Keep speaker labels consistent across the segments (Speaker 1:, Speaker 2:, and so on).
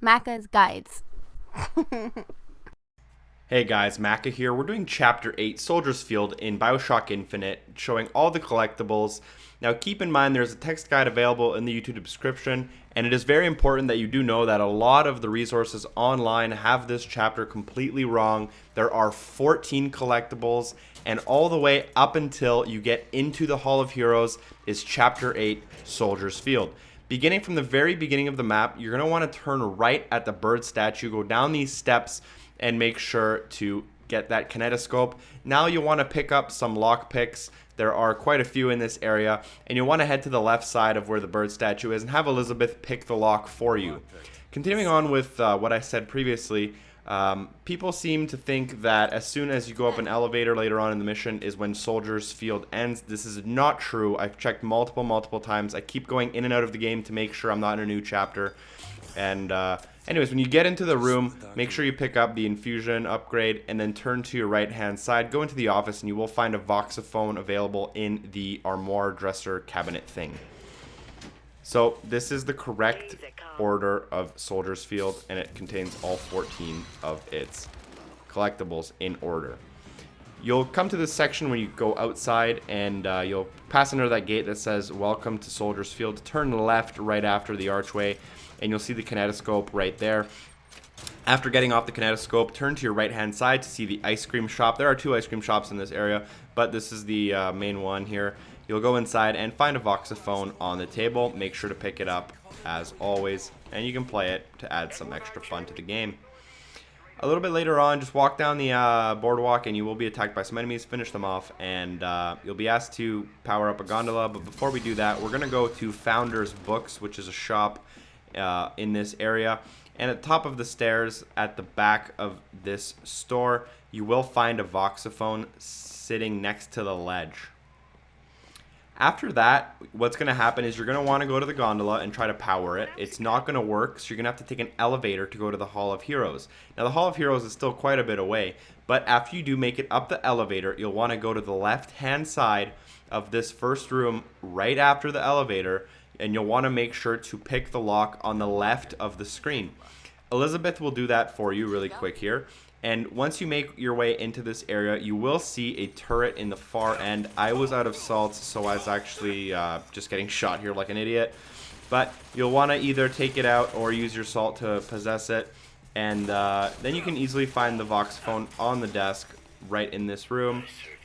Speaker 1: Macca's Guides.
Speaker 2: Hey guys, Macca here. We're doing Chapter 8, Soldier's Field in BioShock Infinite, showing all the collectibles. Now keep in mind there's a text guide available in the YouTube description, and it is very important that you do know that a lot of the resources online have this chapter completely wrong. There are 14 collectibles, and all the way up until you get into the Hall of Heroes is Chapter 8, Soldier's Field. Beginning from the very beginning of the map, you're going to want to turn right at the bird statue, go down these steps, and make sure to get that kinetoscope. Now you want to pick up some lock picks. There are quite a few in this area, and you want to head to the left side of where the bird statue is and have Elizabeth pick the lock for you. Continuing on with what I said previously, people seem to think that as soon as you go up an elevator later on in the mission is when Soldier's Field ends. This is not true. I've checked multiple times. I keep going in and out of the game to make sure I'm not in a new chapter. And anyways, when you get into the room, make sure you pick up the Infusion Upgrade and then turn to your right hand side. Go into the office and you will find a Voxophone available in the armoire dresser cabinet thing. So this is the correct order of Soldier's Field, and it contains all 14 of its collectibles in order. You'll come to this section when you go outside, and you'll pass under that gate that says Welcome to Soldier's Field. Turn left right after the archway, and you'll see the kinetoscope right there. After getting off the kinetoscope, turn to your right hand side to see the ice cream shop. There are two ice cream shops in this area, but this is the main one here. You'll go inside and find a Voxophone on the table. Make sure to pick it up as always, and you can play it to add some extra fun to the game. A little bit later on, just walk down the boardwalk and you will be attacked by some enemies. Finish them off, and you'll be asked to power up a gondola. But before we do that, we're going to go to Founder's Books, which is a shop in this area. And at the top of the stairs at the back of this store, you will find a Voxophone sitting next to the ledge. After that, what's going to happen is you're going to want to go to the gondola and try to power it. It's not going to work, so you're going to have to take an elevator to go to the Hall of Heroes. Now, the Hall of Heroes is still quite a bit away, but after you do make it up the elevator, you'll want to go to the left-hand side of this first room right after the elevator, and you'll want to make sure to pick the lock on the left of the screen. Elizabeth will do that for you really quick here. And once you make your way into this area, you will see a turret in the far end. I was out of salts, so I was actually just getting shot here like an idiot. But you'll want to either take it out or use your salt to possess it. And then you can easily find the Voxophone on the desk right in this room.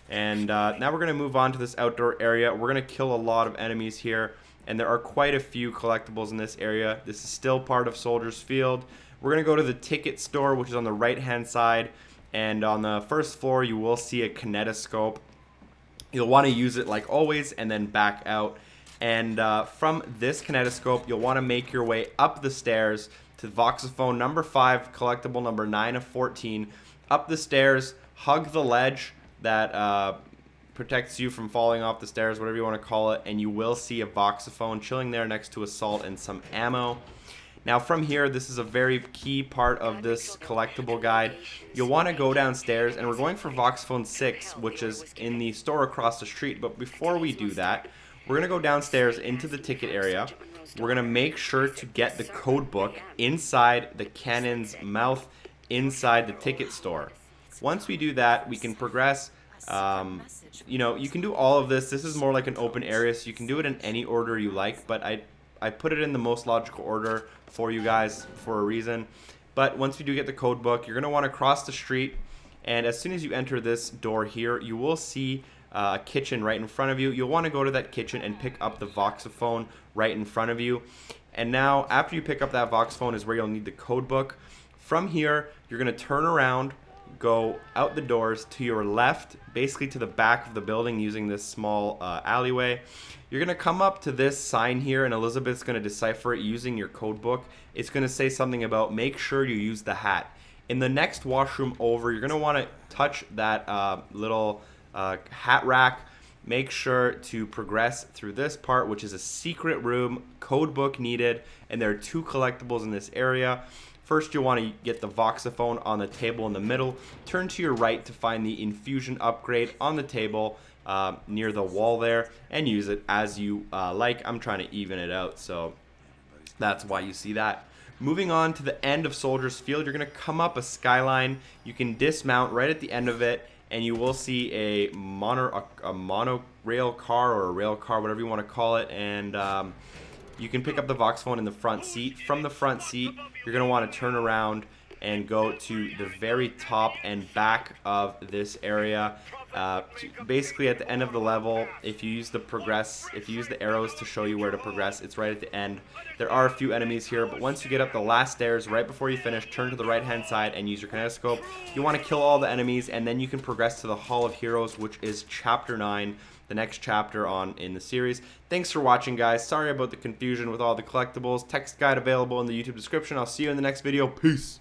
Speaker 2: And now we're going to move on to this outdoor area. We're going to kill a lot of enemies here. And there are quite a few collectibles in this area. This is still part of Soldier's Field. We're going to go to the ticket store, which is on the right-hand side. And on the first floor, you will see a kinetoscope. You'll want to use it like always and then back out. And from this kinetoscope, you'll want to make your way up the stairs to Voxophone number 5, collectible number 9 of 14. Up the stairs, hug the ledge that protects you from falling off the stairs, whatever you want to call it, and you will see a Voxophone chilling there next to a salt and some ammo. Now from here, this is a very key part of this collectible guide. You'll want to go downstairs, and we're going for Voxophone 6, which is in the store across the street. But before we do that, we're going to go downstairs into the ticket area. We're going to make sure to get the codebook inside the cannon's mouth inside the ticket store. Once we do that, we can progress. You know, you can do all of this. This is more like an open area, so you can do it in any order you like, but I put it in the most logical order for you guys for a reason. But once you do get the code book, you're going to want to cross the street, and as soon as you enter this door here, you will see a kitchen right in front of you. You'll want to go to that kitchen and pick up the Voxophone right in front of you. And now, after you pick up that Voxophone is where you'll need the code book. From here, you're going to turn around, go out the doors to your left, basically to the back of the building using this small alleyway. You're going to come up to this sign here, and Elizabeth's going to decipher it using your code book. It's going to say something about make sure you use the hat. In the next washroom over, you're going to want to touch that little hat rack. Make sure to progress through this part, which is a secret room, code book needed, and there are 2 collectibles in this area. First, you'll want to get the Voxophone on the table in the middle. Turn to your right to find the Infusion Upgrade on the table near the wall there, and use it as you like. I'm trying to even it out, so that's why you see that. Moving on to the end of Soldier's Field, you're going to come up a skyline. You can dismount right at the end of it, and you will see a monorail car, or a rail car, whatever you want to call it, and you can pick up the Voxophone in the front seat. From the front seat, you're going to want to turn around and go to the very top and back of this area. Basically at the end of the level, if you use the arrows to show you where to progress, it's right at the end. There are a few enemies here, but once you get up the last stairs, right before you finish, turn to the right hand side and use your Kinetoscope. You want to kill all the enemies, and then you can progress to the Hall of Heroes, which is chapter 9, the next chapter in the series. Thanks for watching, guys. Sorry about the confusion with all the collectibles. Text guide available in the YouTube description. I'll see you in the next video. Peace.